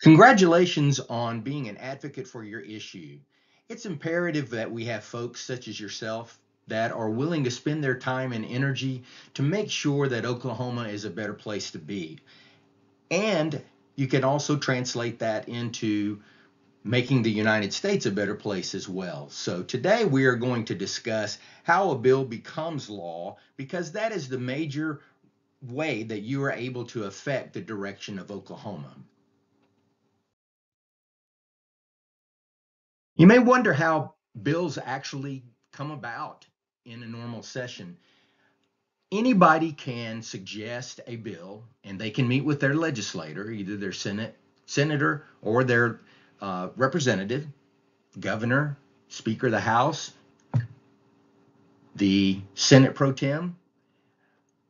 Congratulations on being an advocate for your issue. It's imperative that we have folks such as yourself that are willing to spend their time and energy to make sure that Oklahoma is a better place to be. And you can also translate that into making the United States a better place as well. So today we are going to discuss how a bill becomes law because that is the major way that you are able to affect the direction of Oklahoma. You may wonder how bills actually come about in a normal session. Anybody can suggest a bill and they can meet with their legislator, either their senator or their representative, governor, speaker of the House, the Senate pro tem.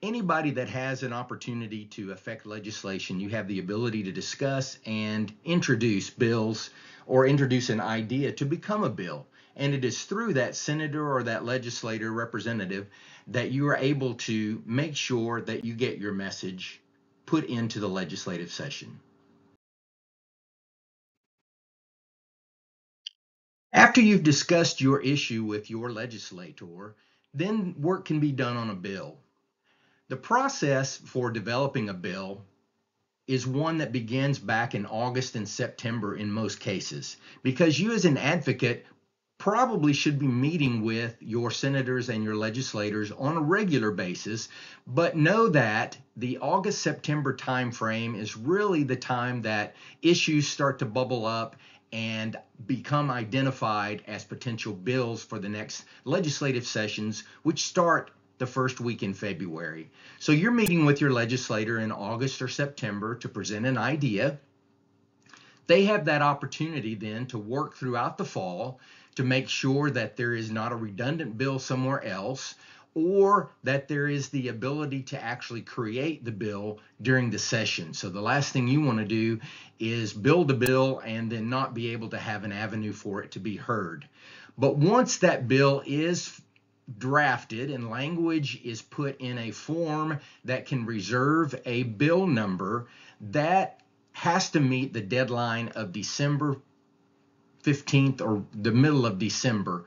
Anybody that has an opportunity to affect legislation, you have the ability to discuss and introduce bills or introduce an idea to become a bill. And it is through that senator or that legislator representative that you are able to make sure that you get your message put into the legislative session. After you've discussed your issue with your legislator, then work can be done on a bill. The process for developing a bill is one that begins back in August and September in most cases, because you as an advocate probably should be meeting with your senators and your legislators on a regular basis, but know that the August-September timeframe is really the time that issues start to bubble up and become identified as potential bills for the next legislative sessions, which start the first week in February. So you're meeting with your legislator in August or September to present an idea. They have that opportunity then to work throughout the fall to make sure that there is not a redundant bill somewhere else, or that there is the ability to actually create the bill during the session. So the last thing you want to do is build a bill and then not be able to have an avenue for it to be heard. But once that bill is drafted and language is put in a form that can reserve a bill number, that has to meet the deadline of December 15th, or the middle of December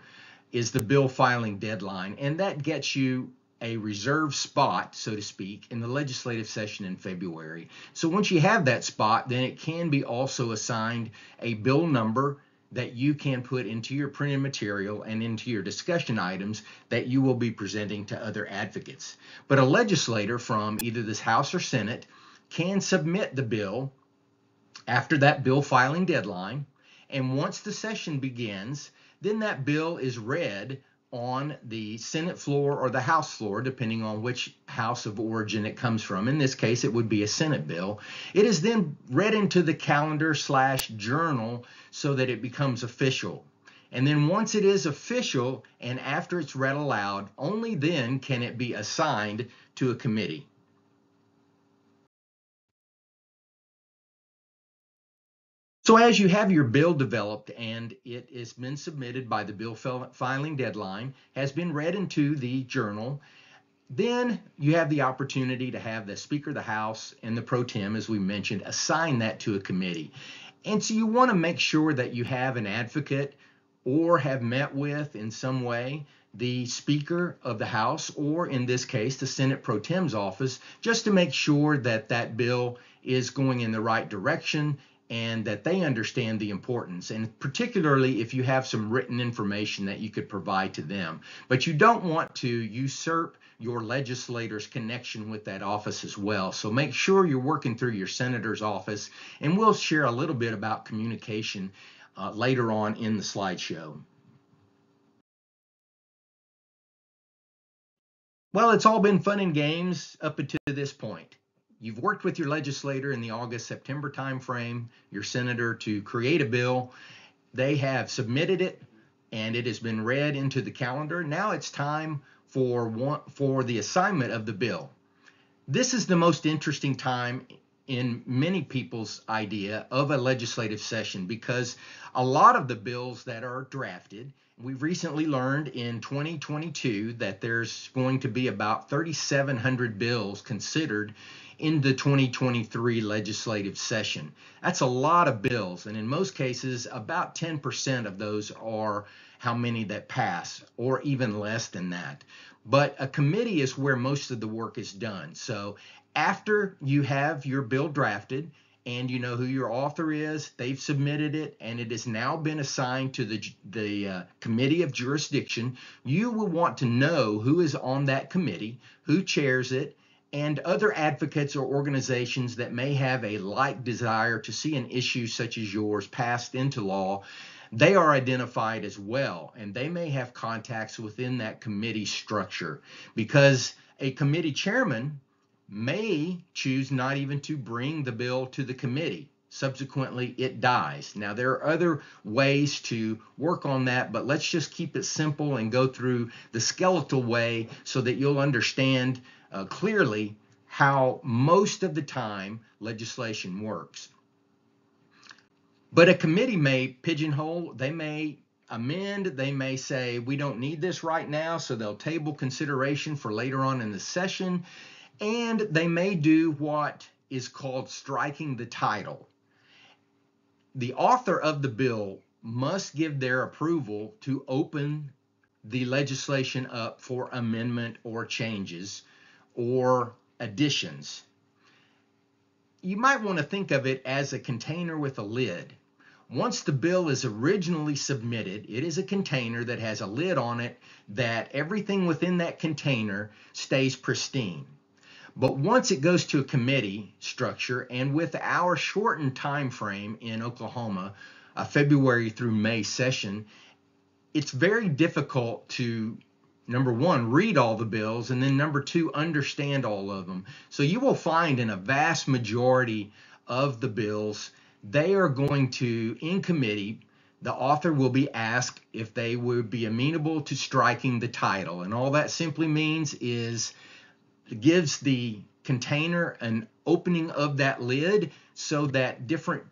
is the bill filing deadline, and that gets you a reserved spot, so to speak, in the legislative session in February. So once you have that spot, then it can be also assigned a bill number that you can put into your printed material and into your discussion items that you will be presenting to other advocates. But a legislator from either this House or Senate can submit the bill after that bill filing deadline, and once the session begins, then that bill is read on the Senate floor or the House floor, depending on which house of origin it comes from. In this case, it would be a Senate bill. It is then read into the calendar/journal so that it becomes official. And then once it is official and after it's read aloud, only then can it be assigned to a committee. So as you have your bill developed and it has been submitted by the bill filing deadline, has been read into the journal, then you have the opportunity to have the Speaker of the House and the pro tem, as we mentioned, assign that to a committee. And so you want to make sure that you have an advocate or have met with in some way the Speaker of the House, or in this case, the Senate pro tem's office, just to make sure that that bill is going in the right direction and that they understand the importance, and particularly if you have some written information that you could provide to them. But you don't want to usurp your legislator's connection with that office as well. So make sure you're working through your senator's office, and we'll share a little bit about communication later on in the slideshow. Well, it's all been fun and games up until this point. You've worked with your legislator in the August-September timeframe, your senator, to create a bill. They have submitted it, and it has been read into the calendar. Now it's time for the assignment of the bill. This is the most interesting time in many people's idea of a legislative session, because a lot of the bills that are drafted, we've recently learned in 2022 that there's going to be about 3,700 bills considered in the 2023 legislative session. That's a lot of bills, and in most cases, about 10% of those are how many that pass, or even less than that. But a committee is where most of the work is done. So after you have your bill drafted, and you know who your author is, they've submitted it, and it has now been assigned to the committee of jurisdiction, you will want to know who is on that committee, who chairs it, and other advocates or organizations that may have a like desire to see an issue such as yours passed into law. They are identified as well, and they may have contacts within that committee structure, because a committee chairman may choose not even to bring the bill to the committee. Subsequently, it dies. Now, there are other ways to work on that, but let's just keep it simple and go through the skeletal way so that you'll understand clearly how most of the time legislation works. But a committee may pigeonhole, they may amend, they may say, we don't need this right now, so they'll table consideration for later on in the session, and they may do what is called striking the title. The author of the bill must give their approval to open the legislation up for amendment or changes or additions. You might want to think of it as a container with a lid. Once the bill is originally submitted, it is a container that has a lid on it that everything within that container stays pristine. But once it goes to a committee structure, and with our shortened time frame in Oklahoma, a February through May session, it's very difficult to, number one, read all the bills, and then number two, understand all of them. So you will find in a vast majority of the bills, they are going to, in committee, the author will be asked if they would be amenable to striking the title. And all that simply means is it gives the container an opening of that lid so that different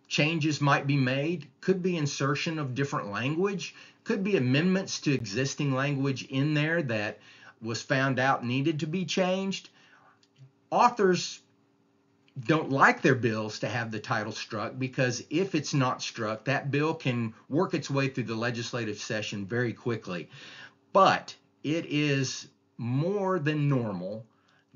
changes might be made. Could be insertion of different language, could be amendments to existing language in there that was found out needed to be changed. Authors don't like their bills to have the title struck, because if it's not struck, that bill can work its way through the legislative session very quickly. But it is more than normal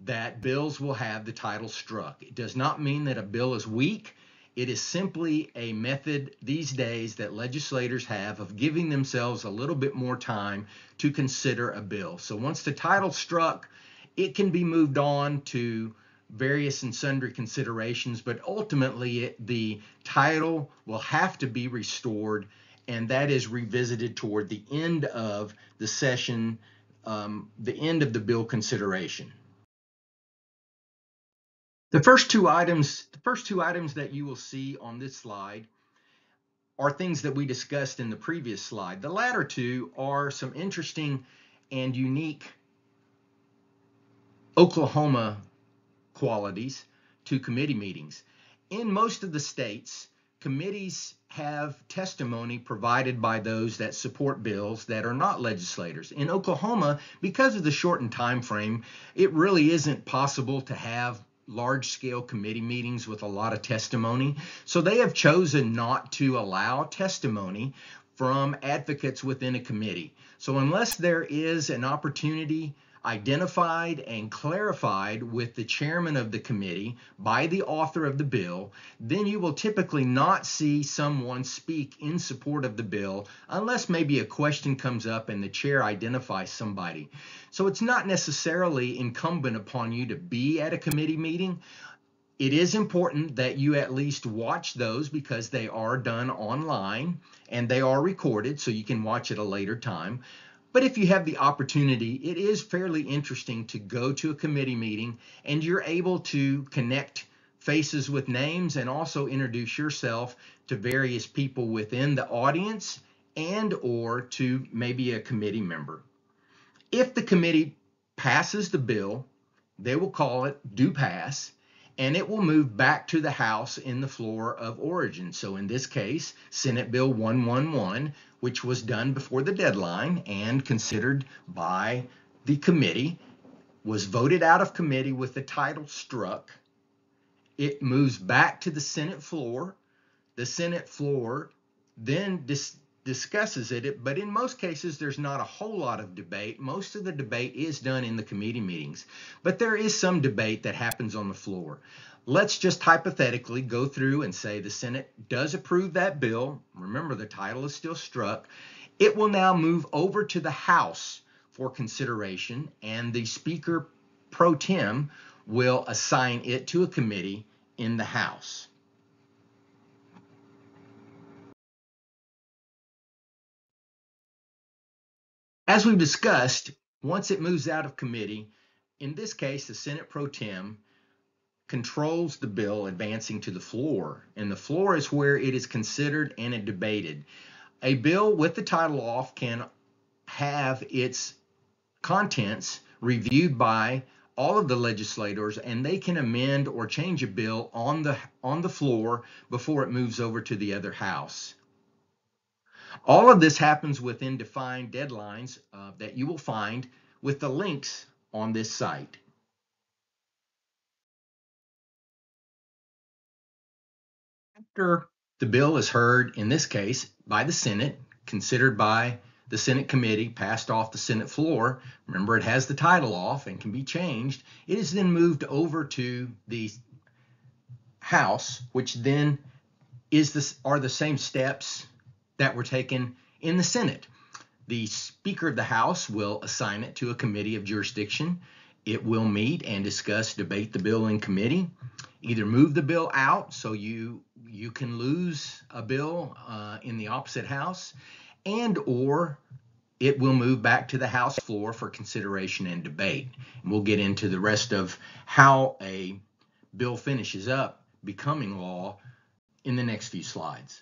that bills will have the title struck. It does not mean that a bill is weak. It is simply a method these days that legislators have of giving themselves a little bit more time to consider a bill. So once the title's struck, it can be moved on to various and sundry considerations, but ultimately the title will have to be restored, and that is revisited toward the end of the session, the end of the bill consideration. The first two items that you will see on this slide are things that we discussed in the previous slide. The latter two are some interesting and unique Oklahoma qualities to committee meetings. In most of the states, committees have testimony provided by those that support bills that are not legislators. In Oklahoma, because of the shortened time frame, it really isn't possible to have large-scale committee meetings with a lot of testimony. So they have chosen not to allow testimony from advocates within a committee. So unless there is an opportunity identified and clarified with the chairman of the committee by the author of the bill, then you will typically not see someone speak in support of the bill unless maybe a question comes up and the chair identifies somebody. So it's not necessarily incumbent upon you to be at a committee meeting. It is important that you at least watch those, because they are done online and they are recorded, so you can watch at a later time. But if you have the opportunity, it is fairly interesting to go to a committee meeting and you're able to connect faces with names and also introduce yourself to various people within the audience and or to maybe a committee member. If the committee passes the bill, they will call it do pass, and it will move back to the House in the floor of origin. So in this case, Senate Bill 111, which was done before the deadline and considered by the committee, was voted out of committee with the title struck. It moves back to the Senate floor. The Senate floor then discusses it, but in most cases, there's not a whole lot of debate. Most of the debate is done in the committee meetings, but there is some debate that happens on the floor. Let's just hypothetically go through and say the Senate does approve that bill. Remember, the title is still struck. It will now move over to the House for consideration, and the Speaker pro tem will assign it to a committee in the House. As we've discussed, once it moves out of committee, in this case, the Senate pro tem controls the bill advancing to the floor, and the floor is where it is considered and debated. A bill with the title off can have its contents reviewed by all of the legislators, and they can amend or change a bill on the floor before it moves over to the other house. All of this happens within defined deadlines that you will find with the links on this site. After the bill is heard, in this case, by the Senate, considered by the Senate committee, passed off the Senate floor, remember it has the title off and can be changed, it is then moved over to the House, which then are the same steps that were taken in the Senate. The Speaker of the House will assign it to a committee of jurisdiction. It will meet and discuss, debate the bill in committee, either move the bill out so you can lose a bill in the opposite house, and or it will move back to the House floor for consideration and debate. And we'll get into the rest of how a bill finishes up becoming law in the next few slides.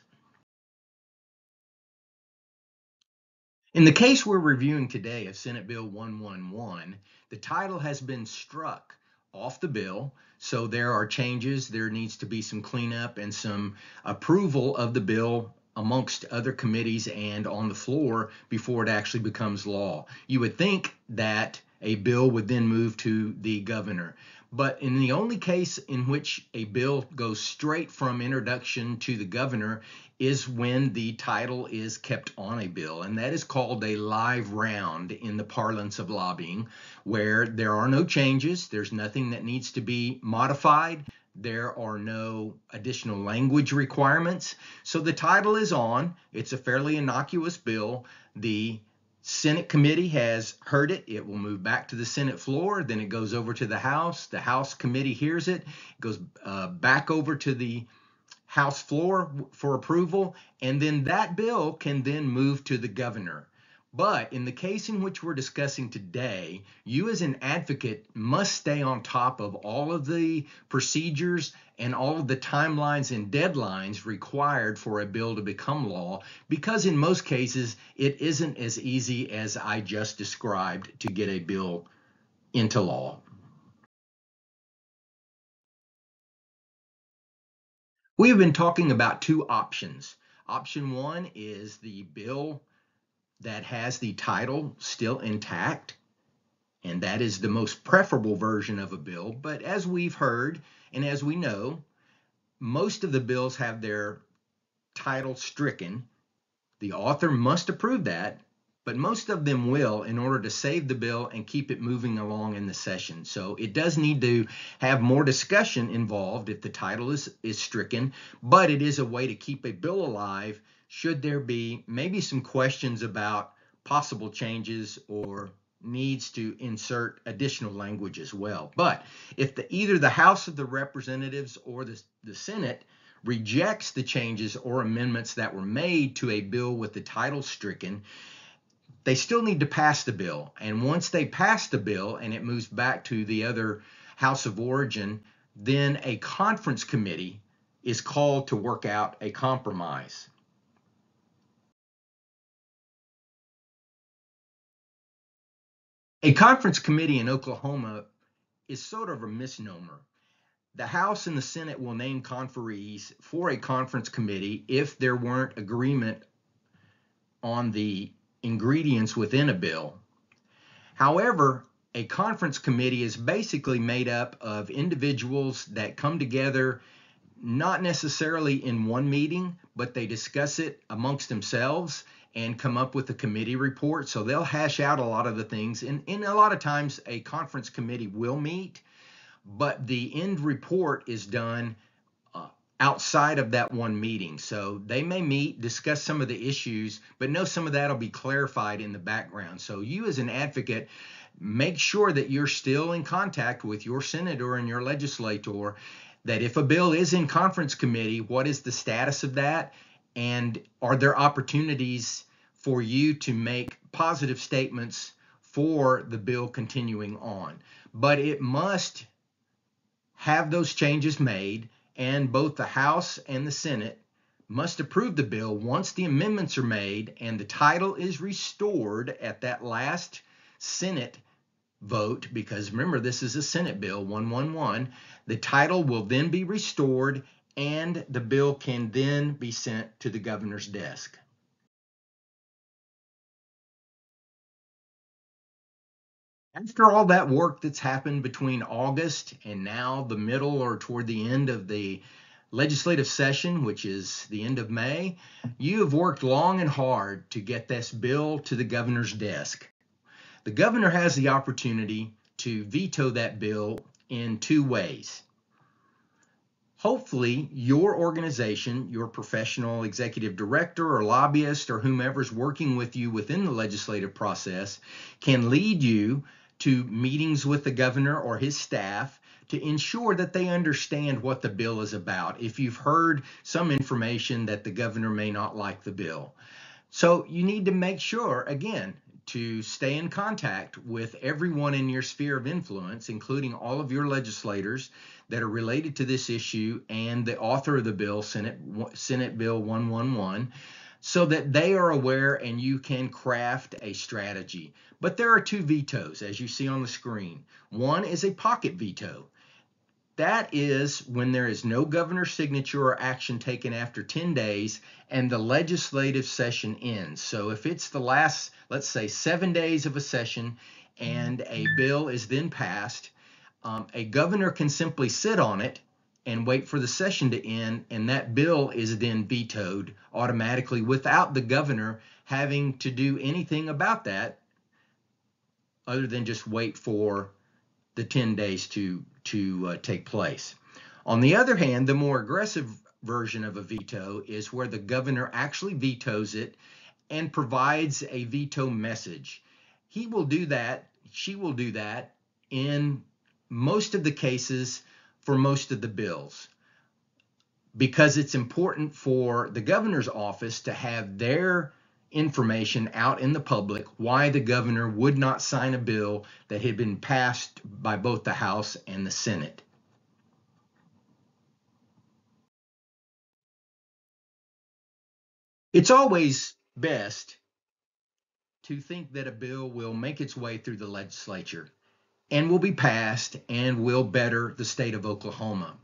In the case we're reviewing today of Senate Bill 111, the title has been struck off the bill, so there are changes. There needs to be some cleanup and some approval of the bill amongst other committees and on the floor before it actually becomes law. You would think that a bill would then move to the governor. But in the only case in which a bill goes straight from introduction to the governor is when the title is kept on a bill, and that is called a live round in the parlance of lobbying, where there are no changes, there's nothing that needs to be modified, there are no additional language requirements, so the title is on. It's a fairly innocuous bill. The Senate committee has heard it. It will move back to the Senate floor. Then it goes over to the House. The House committee hears it. It goes back over to the House floor for approval. And then that bill can then move to the governor. But in the case in which we're discussing today, you as an advocate must stay on top of all of the procedures and all of the timelines and deadlines required for a bill to become law, because in most cases, it isn't as easy as I just described to get a bill into law. We have been talking about two options. Option one is the bill that has the title still intact, and that is the most preferable version of a bill. But as we've heard and as we know, most of the bills have their title stricken. The author must approve that, but most of them will in order to save the bill and keep it moving along in the session. So it does need to have more discussion involved if the title is stricken, but it is a way to keep a bill alive should there be maybe some questions about possible changes or needs to insert additional language as well. But if either the House of the Representatives or the Senate rejects the changes or amendments that were made to a bill with the title stricken, they still need to pass the bill. And once they pass the bill and it moves back to the other House of origin, then a conference committee is called to work out a compromise. A conference committee in Oklahoma is sort of a misnomer. The House and the Senate will name conferees for a conference committee if there weren't agreement on the ingredients within a bill. However, A conference committee is basically made up of individuals that come together not necessarily in one meeting, but they discuss it amongst themselves and come up with a committee report. So they'll hash out a lot of the things. And a lot of times a conference committee will meet, but the end report is done outside of that one meeting. So they may meet, discuss some of the issues, but know some of that will be clarified in the background. So you as an advocate, make sure that you're still in contact with your senator and your legislator, that if a bill is in conference committee, what is the status of that? And are there opportunities for you to make positive statements for the bill continuing on? But it must have those changes made, and both the House and the Senate must approve the bill once the amendments are made and the title is restored at that last Senate vote, because remember, this is a Senate bill 111. The title will then be restored and the bill can then be sent to the governor's desk. After all that work that's happened between August and now the middle or toward the end of the legislative session, which is the end of May, you have worked long and hard to get this bill to the governor's desk. The governor has the opportunity to veto that bill in two ways. Hopefully, your organization, your professional executive director or lobbyist or whomever's working with you within the legislative process can lead you to meetings with the governor or his staff to ensure that they understand what the bill is about, if you've heard some information that the governor may not like the bill. So you need to make sure, again, to stay in contact with everyone in your sphere of influence, including all of your legislators that are related to this issue and the author of the bill, Senate Bill 111, so that they are aware and you can craft a strategy. But there are two vetoes, as you see on the screen. One is a pocket veto. That is when there is no governor's signature or action taken after 10 days and the legislative session ends. So if it's the last, let's say, 7 days of a session and a bill is then passed, a governor can simply sit on it and wait for the session to end, and that bill is then vetoed automatically without the governor having to do anything about that other than just wait for the 10 days to take place. On the other hand, the more aggressive version of a veto is where the governor actually vetoes it and provides a veto message. He will do that, she will do that in most of the cases for most of the bills, because it's important for the governor's office to have their information out in the public why the governor would not sign a bill that had been passed by both the House and the Senate. It's always best to think that a bill will make its way through the legislature and will be passed and will better the state of Oklahoma.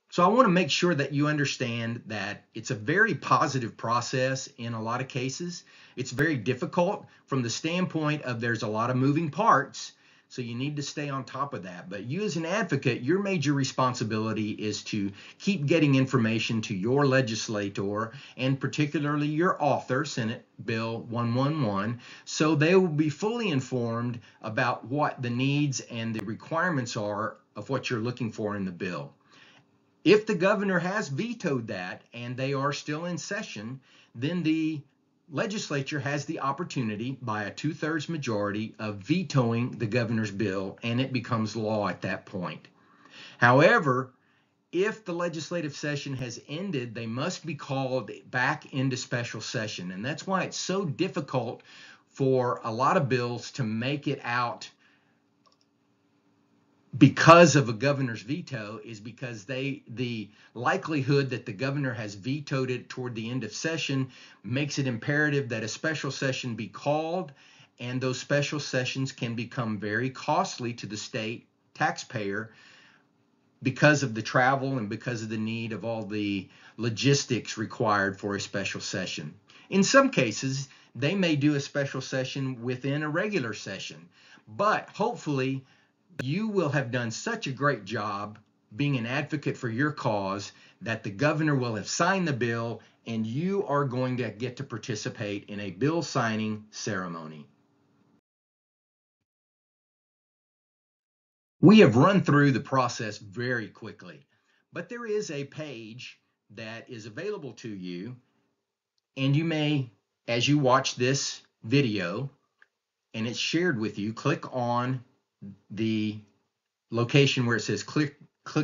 So I want to make sure that you understand that it's a very positive process in a lot of cases. It's very difficult from the standpoint of there's a lot of moving parts, so you need to stay on top of that. But you as an advocate, your major responsibility is to keep getting information to your legislator and particularly your author, Senate Bill 111, so they will be fully informed about what the needs and the requirements are of what you're looking for in the bill. If the governor has vetoed that and they are still in session, then the legislature has the opportunity by a 2/3 majority of vetoing the governor's bill, and it becomes law at that point. However, if the legislative session has ended, they must be called back into special session. And that's why it's so difficult for a lot of bills to make it out because of a governor's veto, is because the likelihood that the governor has vetoed it toward the end of session makes it imperative that a special session be called, and those special sessions can become very costly to the state taxpayer because of the travel and because of the need of all the logistics required for a special session. In some cases, they may do a special session within a regular session, But hopefully you will have done such a great job being an advocate for your cause that the governor will have signed the bill and you are going to get to participate in a bill signing ceremony. We have run through the process very quickly, but there is a page that is available to you, and you may, as you watch this video and it's shared with you, click on the location where it says click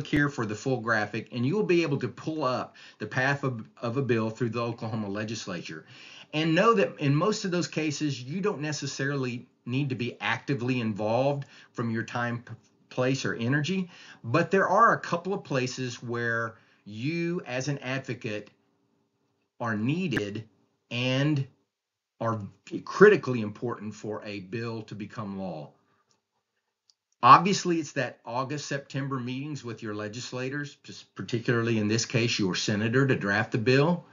here for the full graphic, and you will be able to pull up the path of a bill through the Oklahoma legislature. And know that in most of those cases, you don't necessarily need to be actively involved from your time, place, or energy, but there are a couple of places where you as an advocate are needed and are critically important for a bill to become law. Obviously, it's that August, September meetings with your legislators, just particularly in this case, your senator to draft the bill.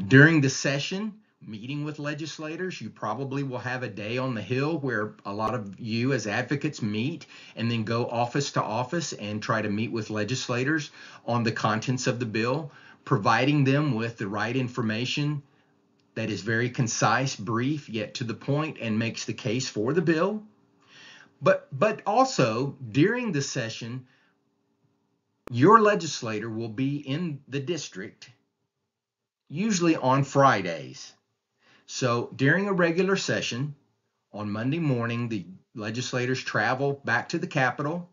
During the session, meeting with legislators, you probably will have a day on the Hill where a lot of you as advocates meet and then go office to office and try to meet with legislators on the contents of the bill, providing them with the right information that is very concise, brief, yet to the point, and makes the case for the bill. But also during the session, your legislator will be in the district, usually on Fridays. So during a regular session on Monday morning, the legislators travel back to the Capitol.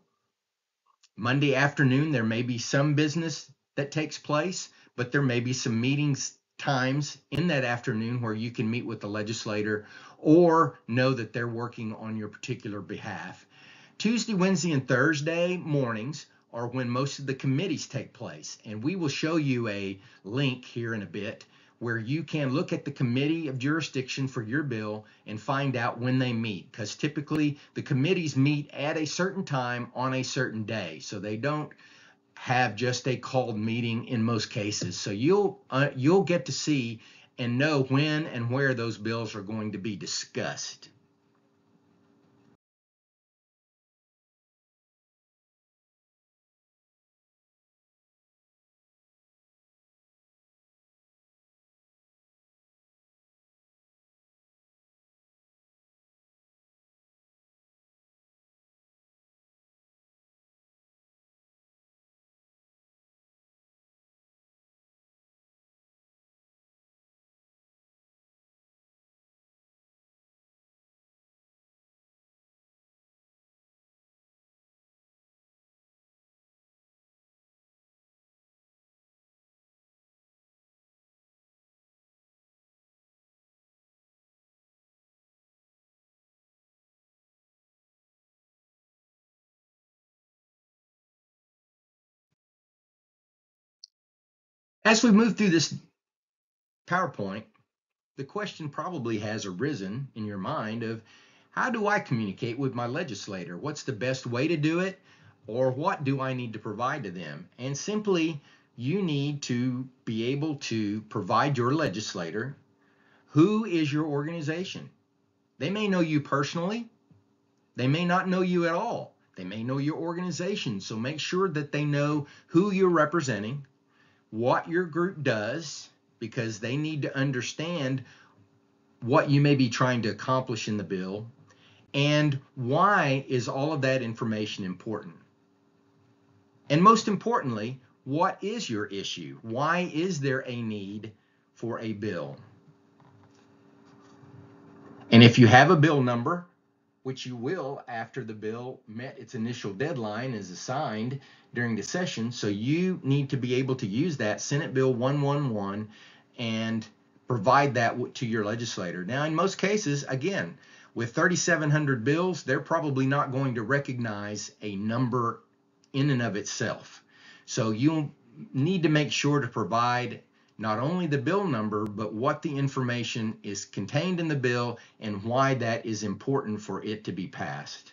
Monday afternoon, there may be some business that takes place, but there may be some meetings times in that afternoon where you can meet with the legislator or know that they're working on your particular behalf. Tuesday, Wednesday, and Thursday mornings are when most of the committees take place. And we will show you a link here in a bit where you can look at the committee of jurisdiction for your bill and find out when they meet. Because typically the committees meet at a certain time on a certain day. So they don't have just a called meeting in most cases. So you'll get to see and know when and where those bills are going to be discussed. As we move through this PowerPoint, the question probably has arisen in your mind of how do I communicate with my legislator? What's the best way to do it? Or what do I need to provide to them? And simply, you need to be able to provide your legislator who is your organization. They may know you personally. They may not know you at all. They may know your organization. So make sure that they know who you're representing, what your group does, because they need to understand what you may be trying to accomplish in the bill, and why is all of that information important. And most importantly, what is your issue? Why is there a need for a bill? And if you have a bill number, which you will after the bill met its initial deadline is assigned during the session, so you need to be able to use that Senate Bill 111 and provide that to your legislator. Now, in most cases, again, with 3,700 bills, they're probably not going to recognize a number in and of itself. So you need to make sure to provide not only the bill number, but what the information is contained in the bill and why that is important for it to be passed.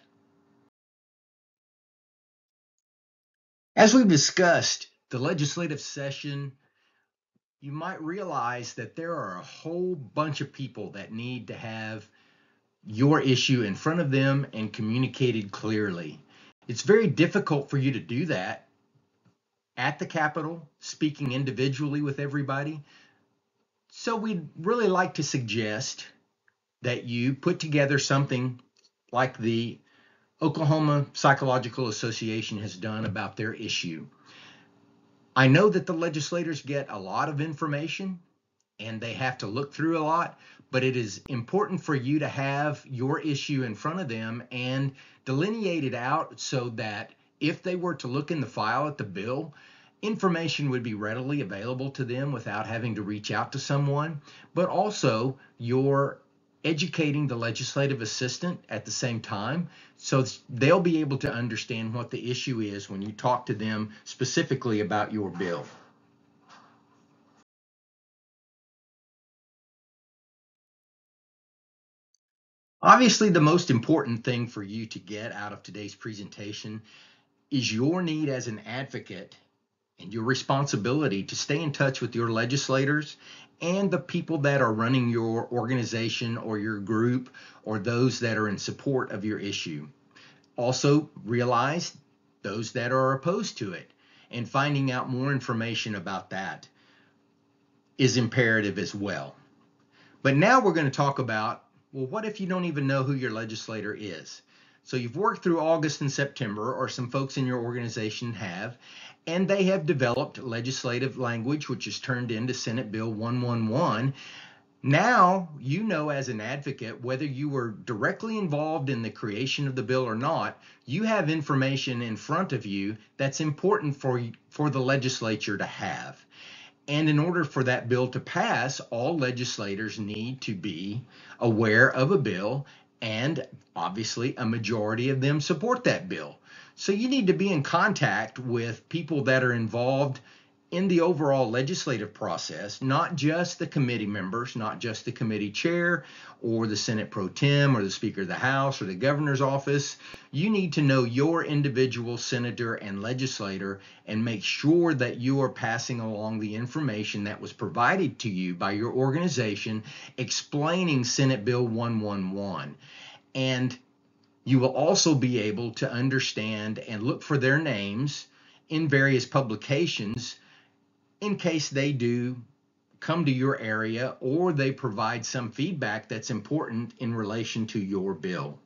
As we've discussed, the legislative session, you might realize that there are a whole bunch of people that need to have your issue in front of them and communicated clearly. It's very difficult for you to do that at the Capitol, speaking individually with everybody. So we'd really like to suggest that you put together something like the Oklahoma Psychological Association has done about their issue. I know that the legislators get a lot of information and they have to look through a lot, but it is important for you to have your issue in front of them and delineate it out so that if they were to look in the file at the bill, information would be readily available to them without having to reach out to someone, but also you're educating the legislative assistant at the same time, so they'll be able to understand what the issue is when you talk to them specifically about your bill. Obviously, the most important thing for you to get out of today's presentation is your need as an advocate and your responsibility to stay in touch with your legislators and the people that are running your organization or your group or those that are in support of your issue. Also, realize those that are opposed to it, and finding out more information about that is imperative as well. But now we're going to talk about, well, what if you don't even know who your legislator is? So you've worked through August and September, or some folks in your organization have, and they have developed legislative language, which is turned into Senate Bill 111. Now, you know, as an advocate, whether you were directly involved in the creation of the bill or not, you have information in front of you that's important for the legislature to have. And in order for that bill to pass, all legislators need to be aware of a bill, and obviously a majority of them support that bill. So you need to be in contact with people that are involved in the overall legislative process, not just the committee members, not just the committee chair or the Senate pro tem or the Speaker of the House or the governor's office. You need to know your individual senator and legislator and make sure that you are passing along the information that was provided to you by your organization explaining Senate Bill 111. And you will also be able to understand and look for their names in various publications in case they do come to your area or they provide some feedback that's important in relation to your bill.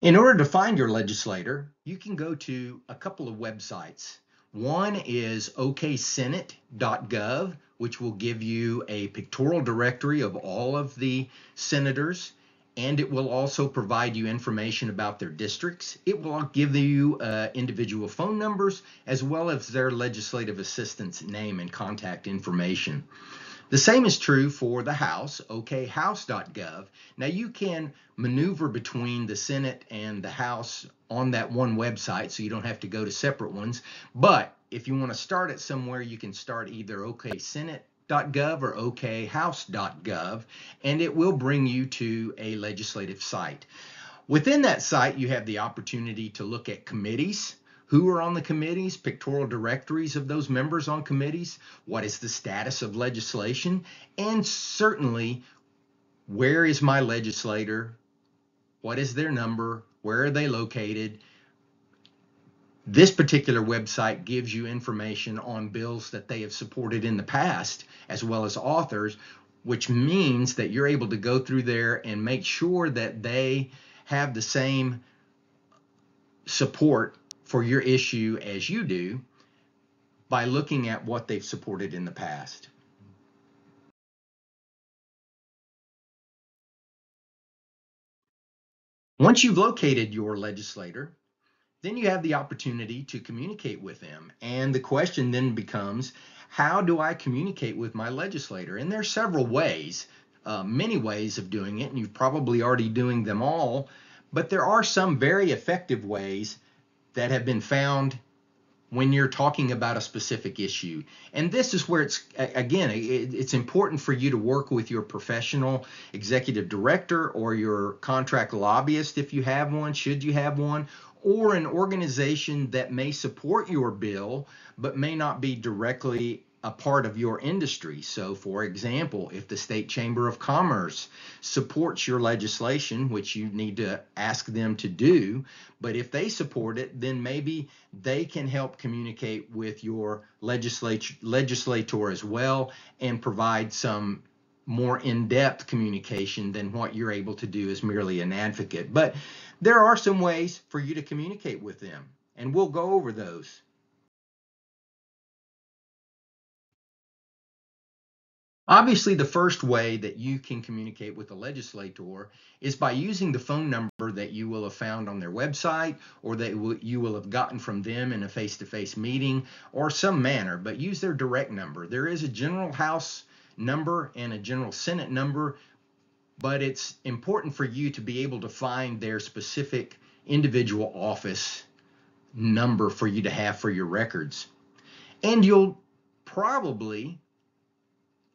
In order to find your legislator, you can go to a couple of websites. One is oksenate.gov, which will give you a pictorial directory of all of the senators, and it will also provide you information about their districts. It will give you individual phone numbers as well as their legislative assistant's name and contact information. The same is true for the House, okhouse.gov. Now you can maneuver between the Senate and the House on that one website, so you don't have to go to separate ones. But if you want to start it somewhere, you can start either oksenate.gov or okhouse.gov, and it will bring you to a legislative site. Within that site, you have the opportunity to look at committees. Who are on the committees, pictorial directories of those members on committees, what is the status of legislation, and certainly, where is my legislator, what is their number, where are they located. This particular website gives you information on bills that they have supported in the past, as well as authors, which means that you're able to go through there and make sure that they have the same support for your issue as you do by looking at what they've supported in the past. Once you've located your legislator, then you have the opportunity to communicate with them. And the question then becomes, how do I communicate with my legislator? And there's several ways, many ways of doing it, and you've probably already doing them all, but there are some very effective ways that have been found when you're talking about a specific issue. And this is where it's important for you to work with your professional executive director or your contract lobbyist if you have one, should you have one, or an organization that may support your bill but may not be directly a part of your industry. So for example, if the State Chamber of Commerce supports your legislation, which you need to ask them to do, but if they support it, then maybe they can help communicate with your legislator as well and provide some more in-depth communication than what you're able to do as merely an advocate. But there are some ways for you to communicate with them, and we'll go over those. Obviously, the first way that you can communicate with the legislator is by using the phone number that you will have found on their website, or that you will have gotten from them in a face-to-face meeting or some manner, but use their direct number. There is a general House number and a general Senate number, but it's important for you to be able to find their specific individual office number for you to have for your records. And you'll probably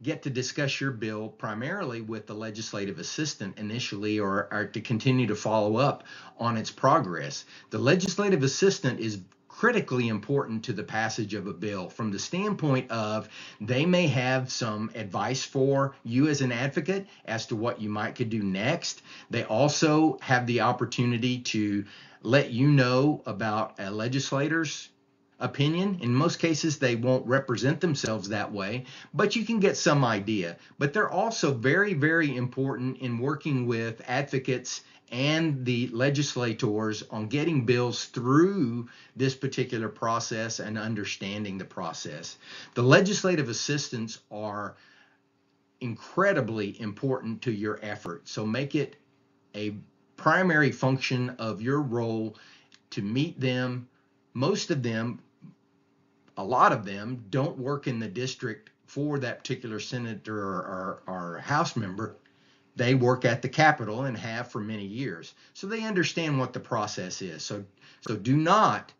get to discuss your bill primarily with the legislative assistant initially, or to continue to follow up on its progress. The legislative assistant is critically important to the passage of a bill from the standpoint of they may have some advice for you as an advocate as to what you might could do next. They also have the opportunity to let you know about a legislator's opinion. In most cases, they won't represent themselves that way, but you can get some idea. But they're also very, very important in working with advocates and the legislators on getting bills through this particular process and understanding the process. The legislative assistants are incredibly important to your effort, so make it a primary function of your role to meet them. Most of them, a lot of them, don't work in the district for that particular senator or House member. They work at the Capitol and have for many years, so they understand what the process is. So do not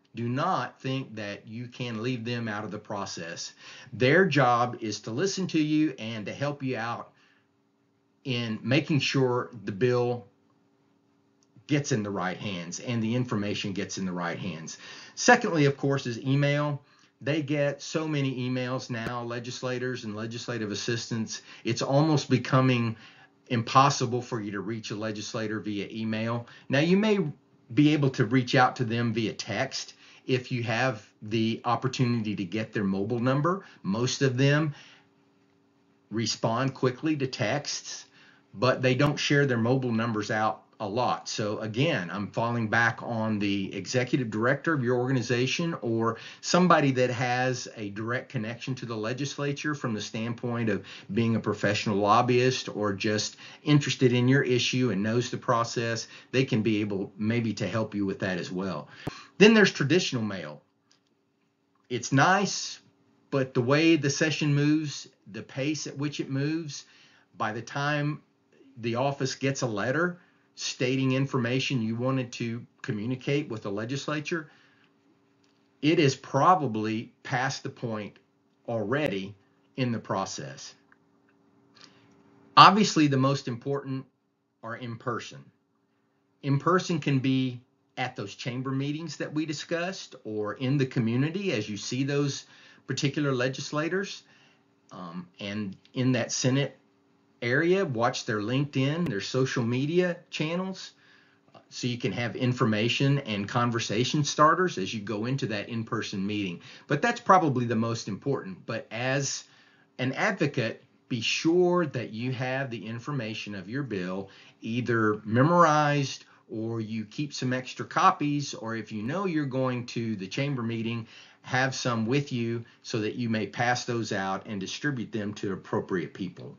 think that you can leave them out of the process. Their job is to listen to you and to help you out in making sure the bill gets in the right hands and the information gets in the right hands. Secondly, of course, is email. They get so many emails now, legislators and legislative assistants. It's almost becoming impossible for you to reach a legislator via email. Now, you may be able to reach out to them via text if you have the opportunity to get their mobile number. Most of them respond quickly to texts, but they don't share their mobile numbers out a lot. So again, I'm falling back on the executive director of your organization or somebody that has a direct connection to the legislature from the standpoint of being a professional lobbyist or just interested in your issue and knows the process. They can be able maybe to help you with that as well. Then there's traditional mail. It's nice, but the way the session moves, the pace at which it moves, by the time the office gets a letter stating information you wanted to communicate with the legislature, it is probably past the point already in the process. Obviously, the most important are in person. In person can be at those chamber meetings that we discussed or in the community as you see those particular legislators, and in that Senate area, watch their LinkedIn, their social media channels, so you can have information and conversation starters as you go into that in-person meeting. But that's probably the most important. But as an advocate, be sure that you have the information of your bill either memorized or you keep some extra copies, or if you know you're going to the chamber meeting, have some with you so that you may pass those out and distribute them to appropriate people.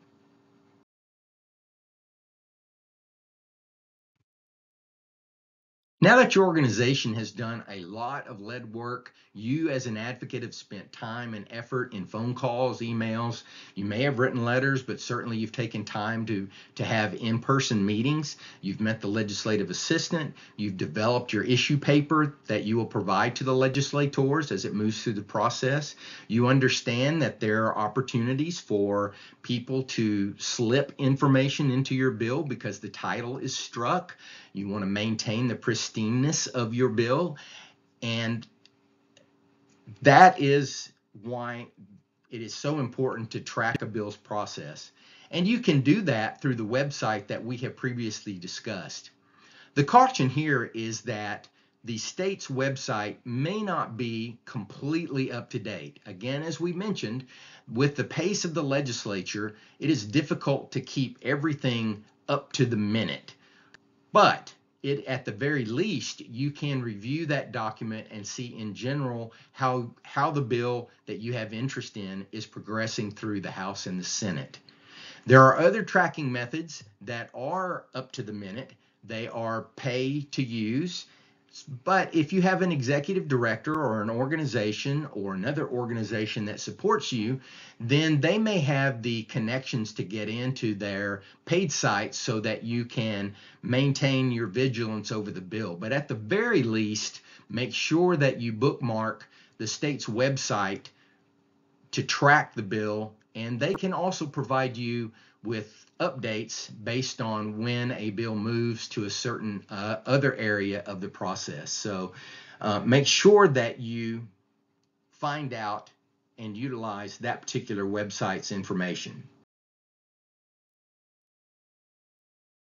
Now that your organization has done a lot of lead work, you as an advocate have spent time and effort in phone calls, emails. You may have written letters, but certainly you've taken time to have in-person meetings. You've met the legislative assistant. You've developed your issue paper that you will provide to the legislators as it moves through the process. You understand that there are opportunities for people to slip information into your bill because the title is struck. You want to maintain the pristineness of your bill, and that is why It is so important to track a bill's process. And you can do that through the website that we have previously discussed. The caution here is that the state's website may not be completely up to date. Again, as we mentioned, with the pace of the legislature, it is difficult to keep everything up to the minute. But at the very least, you can review that document and see in general how the bill that you have interest in is progressing through the House and the Senate. There are other tracking methods that are up to the minute. They are pay to use. But if you have an executive director or an organization or another organization that supports you, then they may have the connections to get into their paid sites so that you can maintain your vigilance over the bill. But at the very least, make sure that you bookmark the state's website to track the bill, and they can also provide you with updates based on when a bill moves to a certain other area of the process. So make sure that you find out and utilize that particular website's information.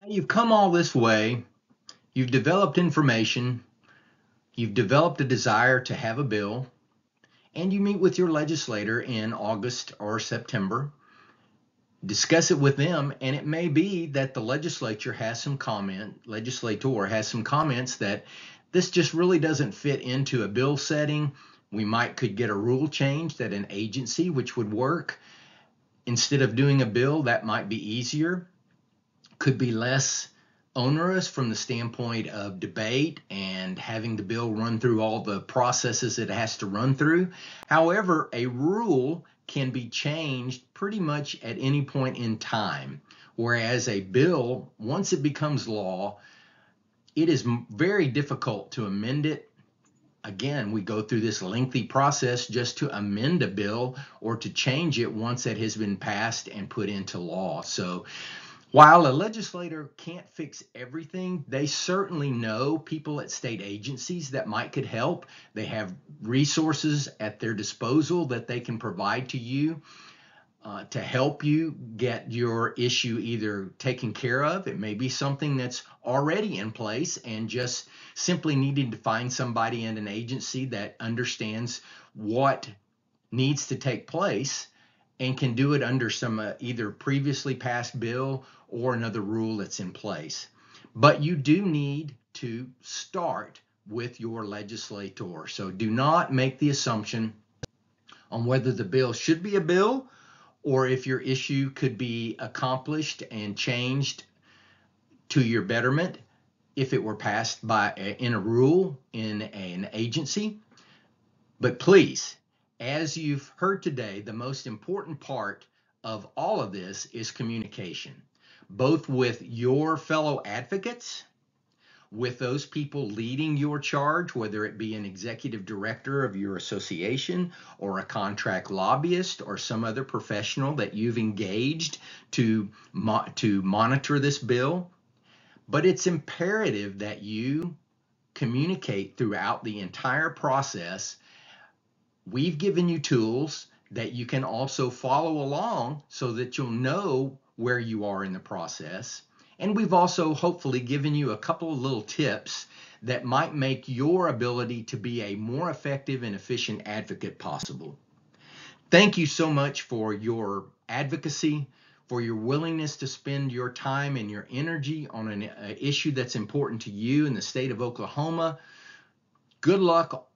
You've come all this way, you've developed information, you've developed a desire to have a bill, and you meet with your legislator in August or September. Discuss it with them, and it may be that the legislator has some comments that this just really doesn't fit into a bill setting. We could get a rule changed at an agency, which would work. Instead of doing a bill, that might be easier. Could be less onerous from the standpoint of debate and having the bill run through all the processes it has to run through. However, a rule can be changed pretty much at any point in time, whereas a bill, once it becomes law, it is very difficult to amend it. Again, we go through this lengthy process just to amend a bill or to change it once it has been passed and put into law. So while a legislator can't fix everything, they certainly know people at state agencies that could help. They have resources at their disposal that they can provide to you to help you get your issue either taken care of. It may be something that's already in place and just simply needing to find somebody in an agency that understands what needs to take place and can do it under some either previously passed bill or another rule that's in place. But you do need to start with your legislator. So do not make the assumption on whether the bill should be a bill or if your issue could be accomplished and changed to your betterment if it were passed in a rule in an agency. But please, as you've heard today, the most important part of all of this is communication, both with your fellow advocates, with those people leading your charge, whether it be an executive director of your association or a contract lobbyist or some other professional that you've engaged to monitor this bill. But it's imperative that you communicate throughout the entire process. We've given you tools that you can also follow along so that you'll know where you are in the process. And we've also hopefully given you a couple of little tips that might make your ability to be a more effective and efficient advocate possible. Thank you so much for your advocacy, for your willingness to spend your time and your energy on an issue that's important to you in the state of Oklahoma. Good luck